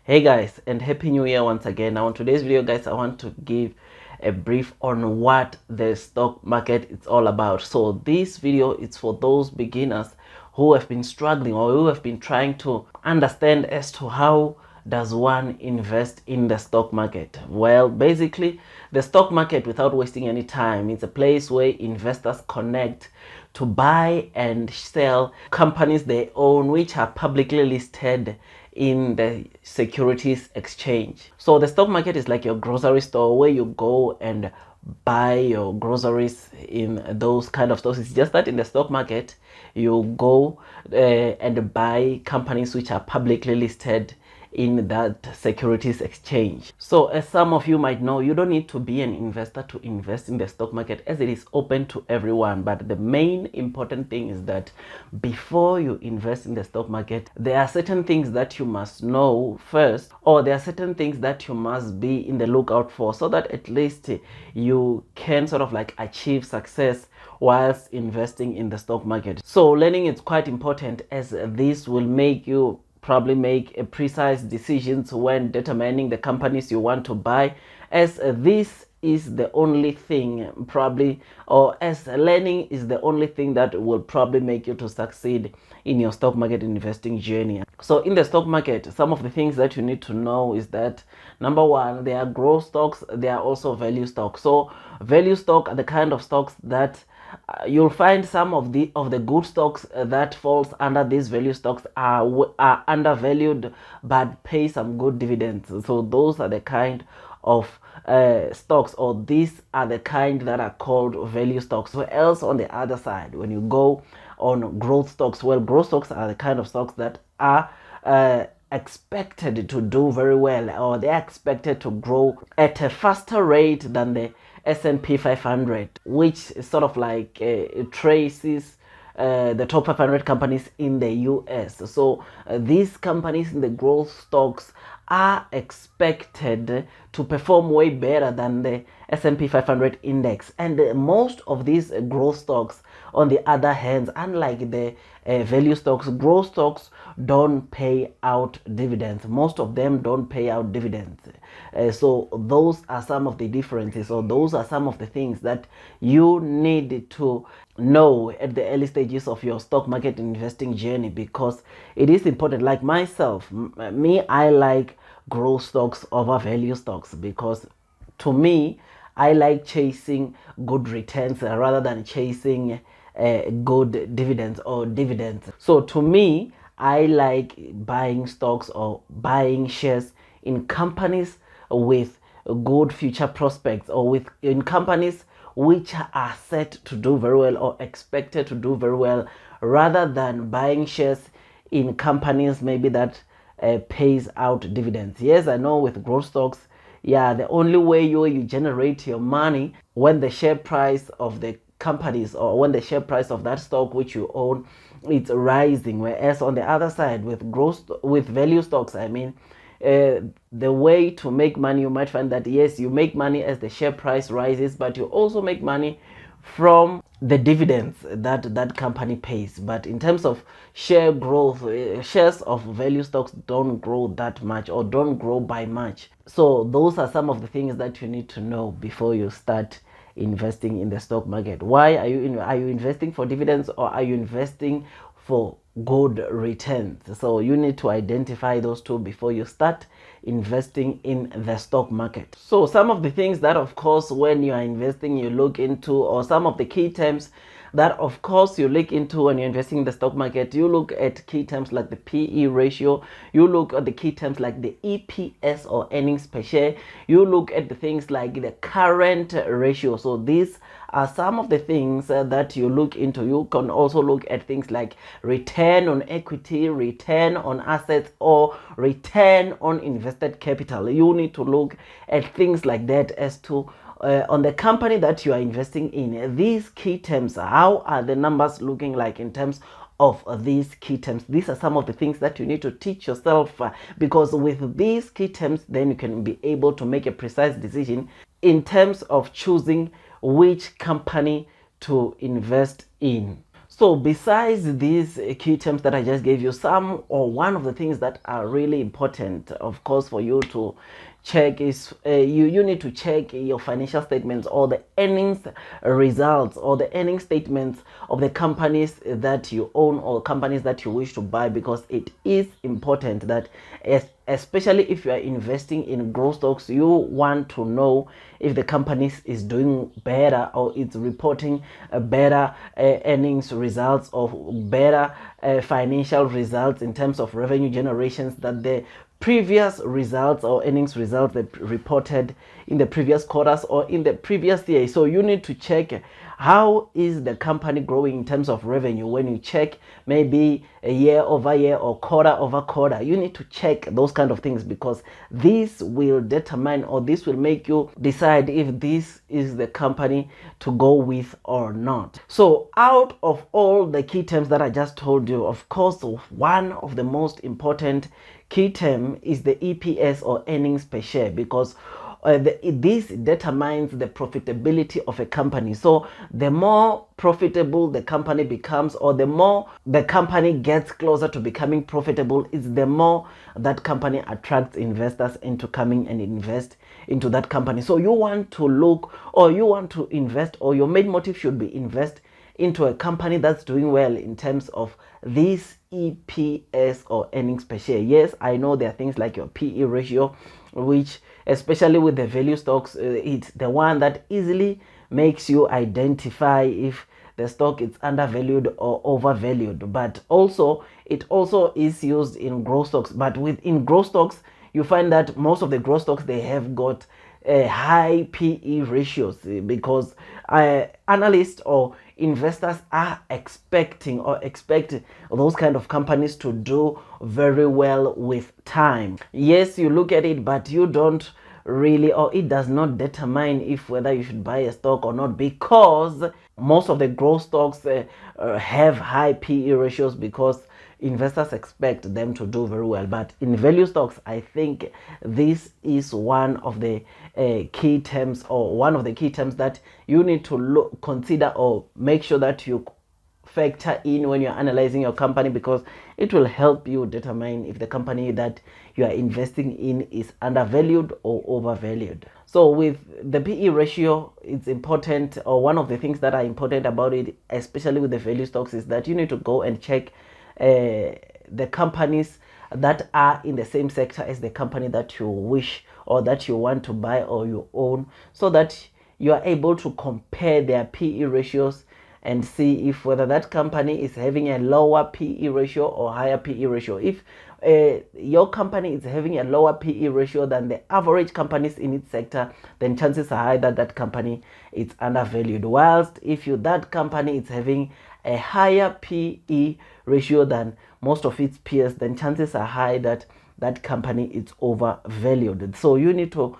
Hey guys, and happy new year once again. Now on today's video guys, I want to give a brief on what the stock market is all about. So this video is for those beginners who have been struggling or who have been trying to understand as to how does one invest in the stock market. Well, basically the stock market, without wasting any time, it's a place where investors connect to buy and sell companies they own which are publicly listed in the securities exchange. So the stock market is like your grocery store where you go and buy your groceries in those kind of stores. It's just that in the stock market you go and buy companies which are publicly listed in that securities exchange. So as some of you might know, you don't need to be an investor to invest in the stock market, as it is open to everyone. But the main important thing is that before you invest in the stock market, there are certain things that you must know first, or there are certain things that you must be in the lookout for, so that at least you can sort of like achieve success whilst investing in the stock market. So learning is quite important, as this will make you probably make a precise decisions when determining the companies you want to buy, as this is the only thing probably, or as learning is the only thing that will probably make you to succeed in your stock market investing journey. So in the stock market, some of the things that you need to know is that number one, there are growth stocks, there are also value stocks. So value stock are the kind of stocks that you'll find some of the good stocks that falls under these value stocks are undervalued but pay some good dividends. So those are the kind of stocks, or these are the kind that are called value stocks. So else on the other side, when you go on growth stocks, well, growth stocks are the kind of stocks that are expected to do very well, or they're expected to grow at a faster rate than the S&P 500, which sort of like traces the top 500 companies in the US. So these companies in the growth stocks are expected to perform way better than the S&P 500 index. And most of these growth stocks, on the other hand, unlike the value stocks, growth stocks don't pay out dividends. Most of them don't pay out dividends. So those are some of the differences, or those are some of the things that you need to know at the early stages of your stock market investing journey, because it is important. Like myself, I like growth stocks over value stocks, because to me, I like chasing good returns rather than chasing good dividends or dividends. So to me, I like buying stocks or buying shares in companies with good future prospects, or in companies which are set to do very well or expected to do very well, rather than buying shares in companies maybe that pays out dividends. Yes, I know with growth stocks, yeah, the only way you generate your money when the share price of the companies, or when the share price of that stock which you own, it's rising. Whereas on the other side, with value stocks, I mean, the way to make money, you might find that yes, you make money as the share price rises, but you also make money from the dividends that that company pays. But in terms of share growth, shares of value stocks don't grow that much, or don't grow by much. So those are some of the things that you need to know before you start investing in the stock market. Why are you investing for dividends, or are you investing for good returns? So you need to identify those two before you start investing in the stock market. So some of the things that, of course, when you are investing, you look into, or some of the key terms that, of course, you look into when you're investing in the stock market, you look at key terms like the PE ratio, you look at the key terms like the EPS, or earnings per share, you look at the things like the current ratio. So these are some of the things that you look into. You can also look at things like return on equity, return on assets, or return on invested capital. You need to look at things like that as to on the company that you are investing in, these key terms, how are the numbers looking like in terms of these key terms? These are some of the things that you need to teach yourself, because with these key terms, then you can be able to make a precise decision in terms of choosing which company to invest in. So besides these key terms that I just gave you, some or one of the things that are really important, of course, for you to check is you need to check your financial statements or the earnings results or the earning statements of the companies that you own or companies that you wish to buy, because it is important that especially if you are investing in growth stocks, you want to know if the company is doing better or it's reporting a better earnings results or better financial results in terms of revenue generations than the previous results or earnings results they reported in the previous quarters or in the previous year. So you need to check how is the company growing in terms of revenue. When you check maybe a year over year or quarter over quarter, you need to check those kind of things, because this will determine or this will make you decide if this is the company to go with or not. So out of all the key terms that I just told you, of course, one of the most important key term is the EPS or earnings per share, because this determines the profitability of a company. So the more profitable the company becomes, or the more the company gets closer to becoming profitable, is the more that company attracts investors into coming and invest into that company. So you want to look, or you want to invest, or your main motive should be invest into a company that's doing well in terms of this EPS or earnings per share. Yes, I know there are things like your PE ratio, which especially with the value stocks, it's the one that easily makes you identify if the stock is undervalued or overvalued. But also it also is used in growth stocks. But within growth stocks, you find that most of the growth stocks, they have got high PE ratios, because analysts or investors are expecting or expect those kind of companies to do very well with time. Yes, you look at it, but you don't really, or it does not determine if whether you should buy a stock or not, because most of the growth stocks have high PE ratios because investors expect them to do very well. But in value stocks, I think this is one of the key terms, or one of the key terms that you need to consider or make sure that you factor in when you're analyzing your company, because it will help you determine if the company that you are investing in is undervalued or overvalued. So with the PE ratio, it's important, or one of the things that are important about it, especially with the value stocks, is that you need to go and check the companies that are in the same sector as the company that you wish or that you want to buy or you own, so that you are able to compare their PE ratios and see if whether that company is having a lower PE ratio or higher PE ratio. If your company is having a lower PE ratio than the average companies in its sector, then chances are high that that company is undervalued. Whilst if that company is having a higher PE ratio than most of its peers, then chances are high that that company is overvalued. So you need to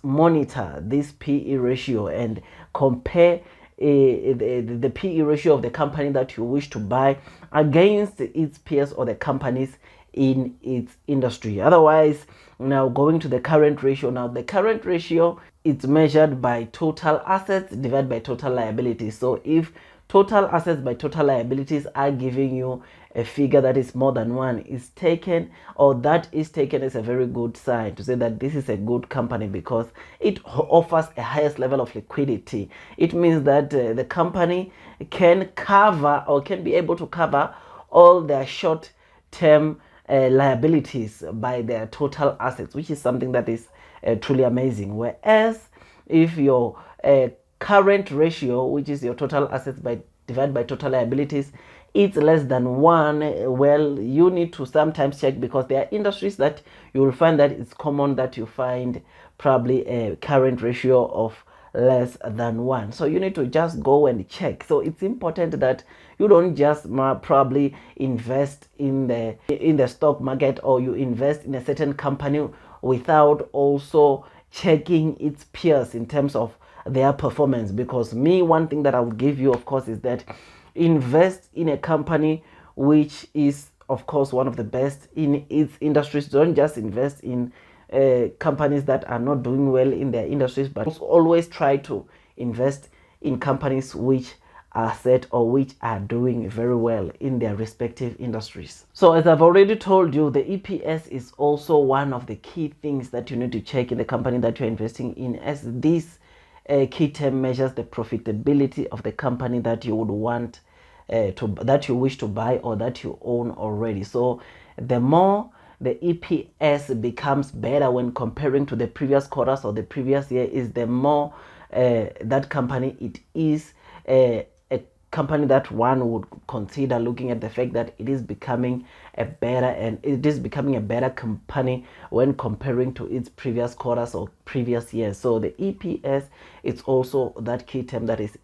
monitor this PE ratio and compare the PE ratio of the company that you wish to buy against its peers or the companies in its industry. Otherwise, now going to the current ratio. Now the current ratio, it's measured by total assets divided by total liabilities. So if total assets by total liabilities are giving you a figure that is more than 1, is taken, or that is taken as a very good sign to say that this is a good company, because it offers a highest level of liquidity. It means that the company can cover or can be able to cover all their short-term liabilities by their total assets, which is something that is truly amazing. Whereas if your current ratio, which is your total assets divided by total liabilities, it's less than 1, well, you need to sometimes check, because there are industries that you will find that it's common that you find probably a current ratio of less than 1. So you need to just go and check. So it's important that you don't just probably invest in the stock market, or you invest in a certain company without also checking its peers in terms of their performance. Because one thing that I would give you, of course, is that invest in a company which is, of course, one of the best in its industries. Don't just invest in companies that are not doing well in their industries, but always try to invest in companies which are set or which are doing very well in their respective industries. So as I've already told you, the EPS is also one of the key things that you need to check in the company that you're investing in, as this key term measures the profitability of the company that you would want that you wish to buy or that you own already. So the more the EPS becomes better when comparing to the previous quarters or the previous year, is the more that company it is a company that one would consider looking at the fact that it is becoming a better company when comparing to its previous quarters or previous years. So the EPS, it's also that key term that is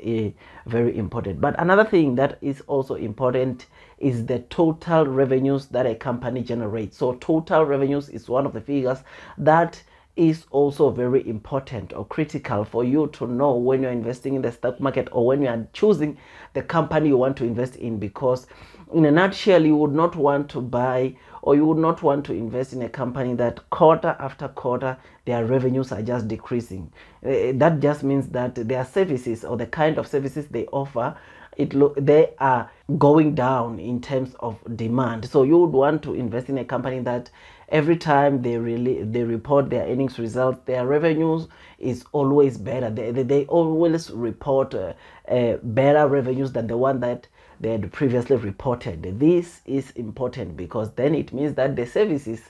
very important. But another thing that is also important is the total revenues that a company generates. So total revenues is one of the figures that is also very important or critical for you to know when you're investing in the stock market or when you are choosing the company you want to invest in, because in a nutshell, you would not want to buy or you would not want to invest in a company that quarter after quarter their revenues are just decreasing. That just means that their services or the kind of services they offer, they are going down in terms of demand. So you would want to invest in a company that every time they report their earnings results, their revenues is always better. They always report better revenues than the one that they had previously reported. This is important because then it means that the services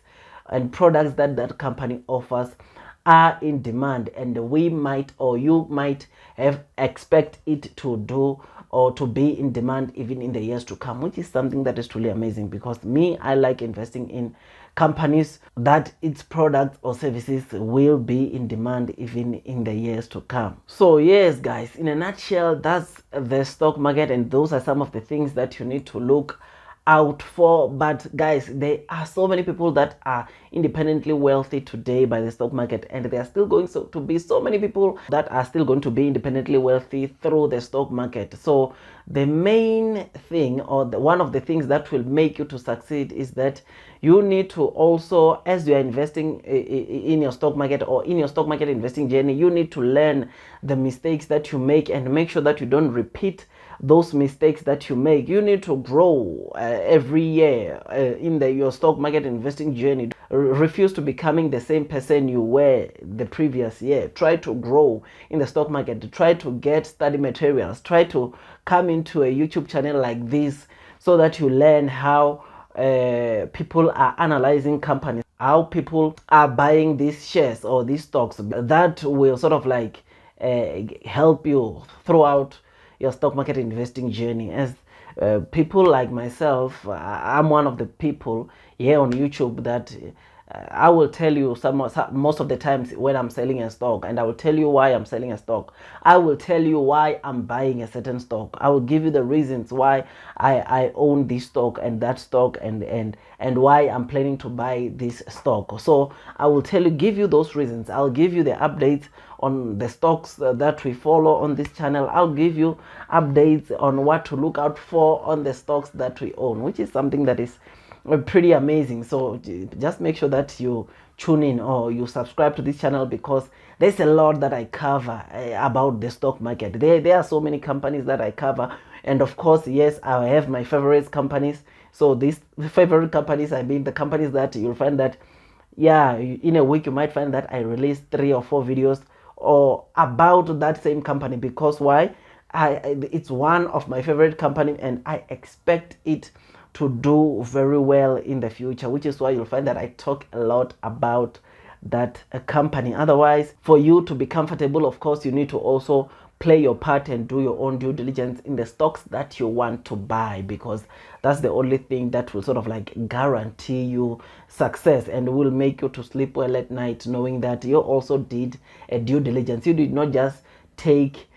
and products that that company offers are in demand, and we might or you might have expect it to do or to be in demand even in the years to come, which is something that is truly amazing, because I like investing in companies that its products or services will be in demand even in the years to come. So yes guys, in a nutshell, that's the stock market, and those are some of the things that you need to look out for. But guys, there are so many people that are independently wealthy today by the stock market, and there are still going to be so many people that are still going to be independently wealthy through the stock market. So the main thing, or one of the things that will make you to succeed, is that you need to also, as you are investing in your stock market or in your stock market investing journey, you need to learn the mistakes that you make and make sure that you don't repeat those mistakes that you make. You need to grow every year in your stock market investing journey. Refuse to becoming the same person you were the previous year. Try to grow in the stock market. Try to get study materials. Try to come into a YouTube channel like this so that you learn how people are analyzing companies, how people are buying these shares or these stocks. That will sort of like help you throughout your stock market investing journey. As people like myself, I'm one of the people here on YouTube that I will tell you most of the times when I'm selling a stock, and I will tell you why I'm selling a stock. I will tell you why I'm buying a certain stock. I will give you the reasons why I own this stock and that stock, and why I'm planning to buy this stock. So I will give you those reasons. I'll give you the updates on the stocks that we follow on this channel. I'll give you updates on what to look out for on the stocks that we own, which is something that is pretty amazing. So just make sure that you tune in or you subscribe to this channel, because there's a lot that I cover about the stock market. There are so many companies that I cover, and of course, yes, I have my favorite companies. So these favorite companies, I mean the companies that you'll find that, yeah, in a week you might find that I release 3 or 4 videos or about that same company. Because why? It's one of my favorite company, and I expect it to do very well in the future, which is why you'll find that I talk a lot about that company. Otherwise, for you to be comfortable, of course, you need to also play your part and do your own due diligence in the stocks that you want to buy, because that's the only thing that will sort of like guarantee you success and will make you to sleep well at night, knowing that you also did a due diligence. You did not just take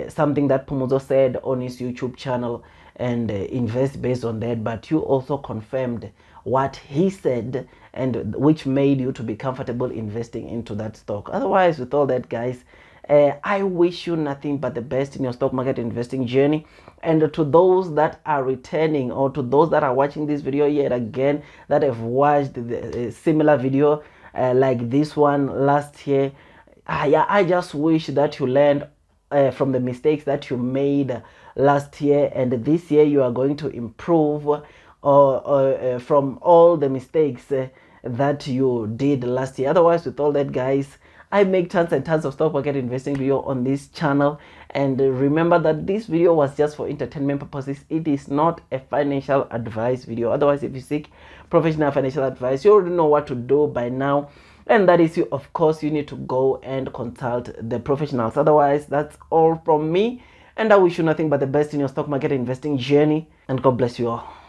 something that Pumuzo said on his YouTube channel and invest based on that, but you also confirmed what he said, and which made you to be comfortable investing into that stock. Otherwise, with all that, guys, I wish you nothing but the best in your stock market investing journey. And to those that are returning, or to those that are watching this video yet again, that have watched the similar video like this one last year, I just wish that you learned from the mistakes that you made last year, and this year you are going to improve from all the mistakes that you did last year. Otherwise, with all that, guys, I make tons and tons of stock market investing video on this channel, and remember that this video was just for entertainment purposes. It is not a financial advice video. Otherwise, if you seek professional financial advice, you already know what to do by now, and that is, you of course you need to go and consult the professionals. Otherwise, that's all from me, and I wish you nothing but the best in your stock market investing journey, and God bless you all.